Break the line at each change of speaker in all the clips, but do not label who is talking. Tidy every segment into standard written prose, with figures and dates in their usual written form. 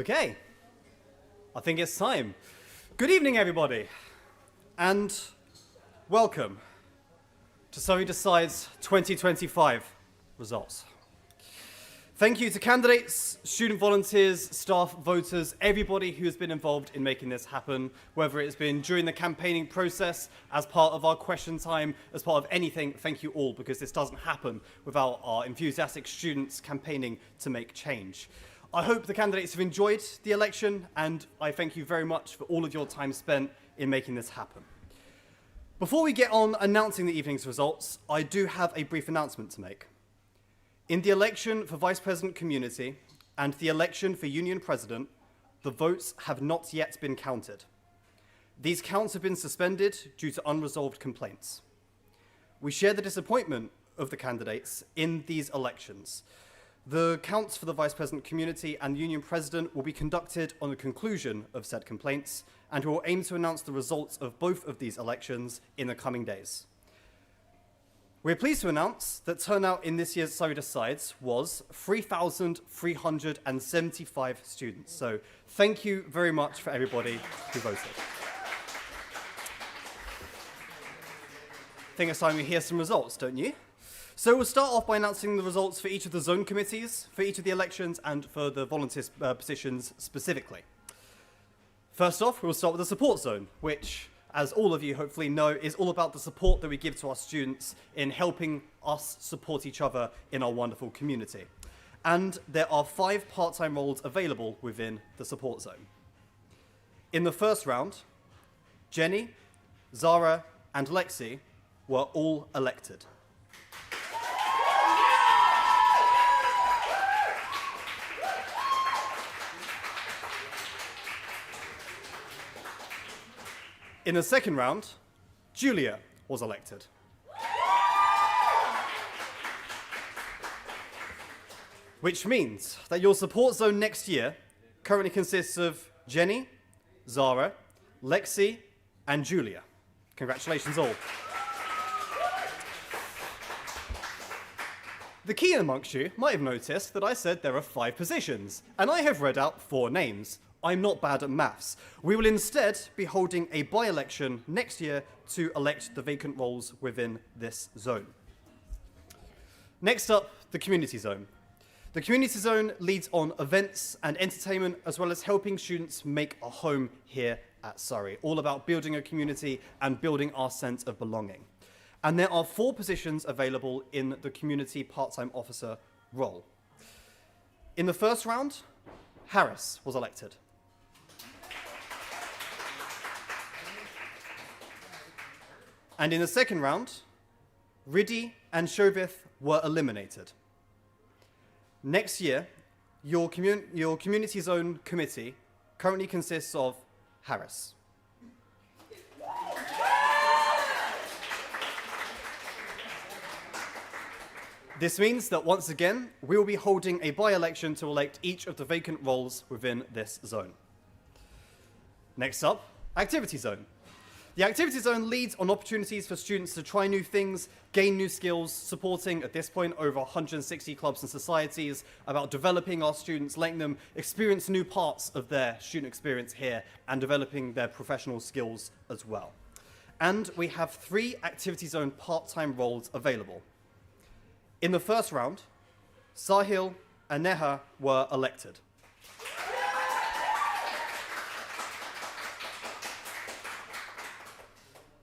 Okay, I think it's time. Good evening, everybody, and welcome to Surrey Decides 2025 results. Thank you to candidates, student volunteers, staff, voters, everybody who has been involved in making this happen, whether it's been during the campaigning process, as part of our question time, as part of anything. Thank you all, because this doesn't happen without our enthusiastic students campaigning to make change. I hope the candidates have enjoyed the election, and I thank you very much for all of your time spent in making this happen. Before we get on announcing the evening's results, I do have a brief announcement to make. In the election for Vice President Community and the election for Union President, the votes have not yet been counted. These counts have been suspended due to unresolved complaints. We share the disappointment of the candidates in these elections. The counts for the Vice President Community and Union President will be conducted on the conclusion of said complaints, and we will aim to announce the results of both of these elections in the coming days. We're pleased to announce that turnout in this year's Surrey Decides was 3,375 students. So thank you very much for everybody who voted. I think it's time we hear some results, don't you? So we'll start off by announcing the results for each of the zone committees, for each of the elections, and for the volunteer positions specifically. First off, we'll start with the support zone, which, as all of you hopefully know, is all about the support that we give to our students in helping us support each other in our wonderful community. And there are 5 part-time roles available within the support zone. In the first round, Jenny, Zara, and Lexi were all elected. In the second round, Julia was elected. Which means that your support zone next year currently consists of Jenny, Zara, Lexi, and Julia. Congratulations all. The keen amongst you might have noticed that I said there are 5 positions, and I have read out 4 names. I'm not bad at maths. We will instead be holding a by-election next year to elect the vacant roles within this zone. Next up, the community zone. The community zone leads on events and entertainment, as well as helping students make a home here at Surrey, all about building a community and building our sense of belonging. And there are 4 positions available in the community part-time officer role. In the first round, Harris was elected. And in the second round, Riddy and Shovith were eliminated. Next year, your community zone committee currently consists of Harris. This means that once again, we will be holding a by-election to elect each of the vacant roles within this zone. Next up, activity zone. The activity zone leads on opportunities for students to try new things, gain new skills, supporting, at this point, over 160 clubs and societies, about developing our students, letting them experience new parts of their student experience here, and developing their professional skills as well. And we have 3 activity zone part-time roles available. In the first round, Sahil and Neha were elected.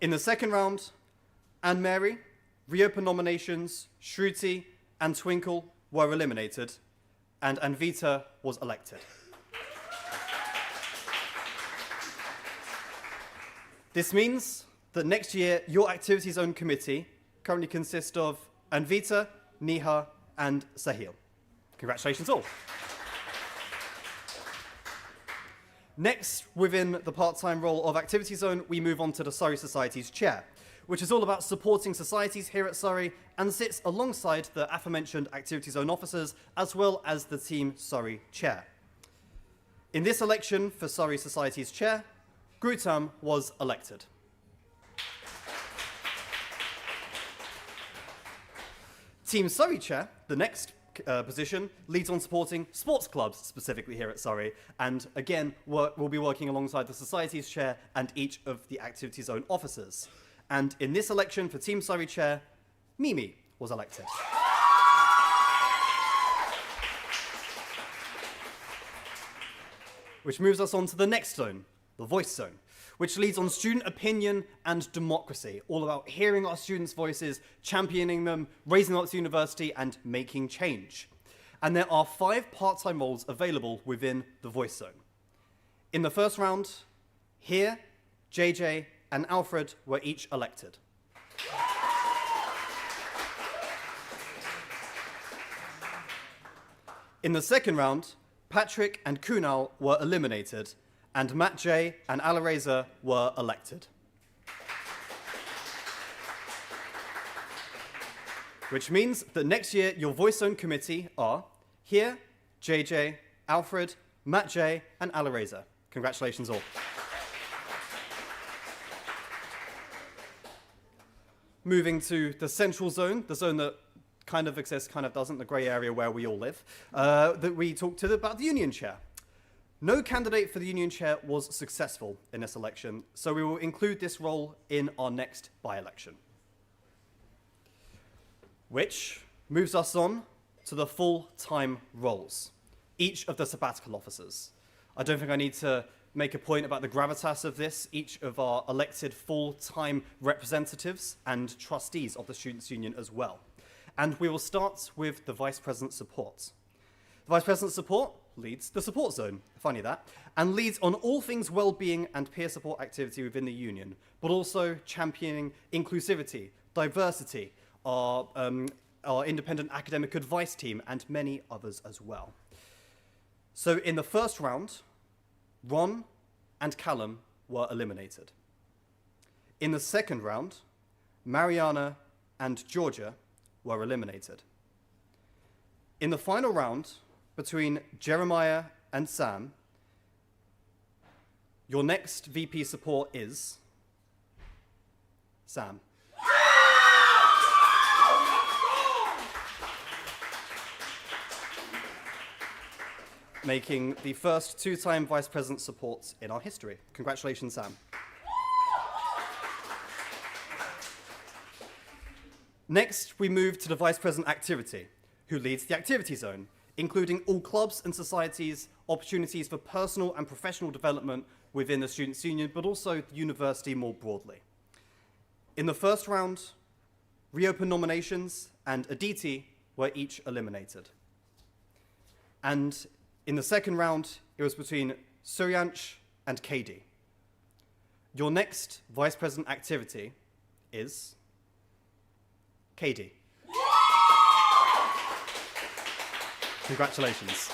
In the second round, Anne-Mary, reopen nominations, Shruti, and Twinkle were eliminated, and Anvita was elected. This means that next year, your activity zone committee currently consists of Anvita, Neha, and Sahil. Congratulations all. Next, within the part-time role of Activity Zone, we move on to the Surrey Society's chair, which is all about supporting societies here at Surrey and sits alongside the aforementioned Activity Zone officers, as well as the Team Surrey chair. In this election for Surrey Society's chair, Grutam was elected. Team Surrey chair, the next position leads on supporting sports clubs, specifically here at Surrey, and again, we'll be working alongside the Societies Chair and each of the Activity Zone officers. And in this election for Team Surrey Chair, Mimi was elected. Which moves us on to the next zone, the Voice Zone, which leads on student opinion and democracy, all about hearing our students' voices, championing them, raising them up to university, and making change. And there are 5 part-time roles available within the Voice Zone. In the first round, here, JJ and Alfred were each elected. In the second round, Patrick and Kunal were eliminated, and Matt J and Alareza were elected. Which means that next year your Voice Zone committee are here, JJ, Alfred, Matt J and Alareza. Congratulations all. Moving to the central zone, the zone that kind of exists, kind of doesn't, the grey area where we all live, that we talked to about the union chair. No candidate for the union chair was successful in this election, so we will include this role in our next by-election. Which moves us on to the full-time roles, each of the sabbatical officers. I don't think I need to make a point about the gravitas of this. Each of our elected full-time representatives and trustees of the Students' Union as well. And we will start with the Vice President Support. The Vice President Support leads the support zone, funny that, and leads on all things well-being and peer support activity within the union, but also championing inclusivity, diversity, our independent academic advice team, and many others as well. So in the first round, Ron and Callum were eliminated. In the second round, Mariana and Georgia were eliminated. In the final round, between Jeremiah and Sam, your next VP support is Sam. Making the first 2-time Vice President support in our history. Congratulations, Sam. Next, we move to the Vice President Activity, who leads the Activity Zone, including all clubs and societies, opportunities for personal and professional development within the Students' Union, but also the university more broadly. In the first round, reopen nominations and Aditi were each eliminated. And in the second round, it was between Suryansh and Kadi. Your next Vice President Activity is Kadi. Congratulations.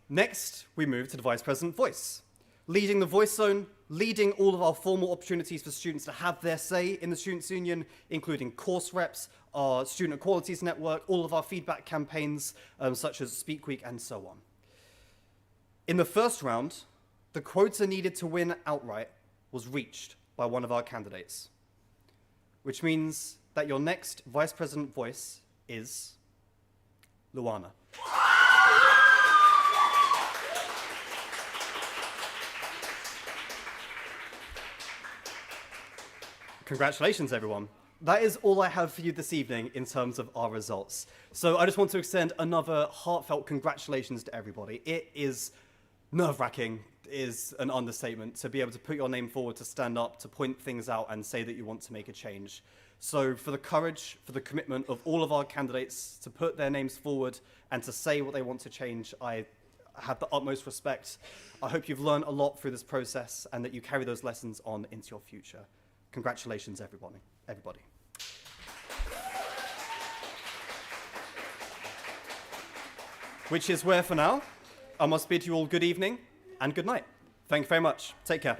Next, we move to the Vice President Voice. Leading the Voice Zone, leading all of our formal opportunities for students to have their say in the Students' Union, including course reps, our Student Equalities Network, all of our feedback campaigns, such as Speak Week, and so on. In the first round, the quota needed to win outright was reached by one of our candidates, which means that your next Vice President Voice is Luana. Congratulations, everyone. That is all I have for you this evening in terms of our results. So I just want to extend another heartfelt congratulations to everybody. It is nerve-wracking, is an understatement, to be able to put your name forward, to stand up, to point things out and say that you want to make a change. So for the courage, for the commitment of all of our candidates to put their names forward and to say what they want to change, I have the utmost respect. I hope you've learned a lot through this process and that you carry those lessons on into your future. Congratulations, everybody. Which is where, for now, I must bid you all good evening and good night. Thank you very much. Take care.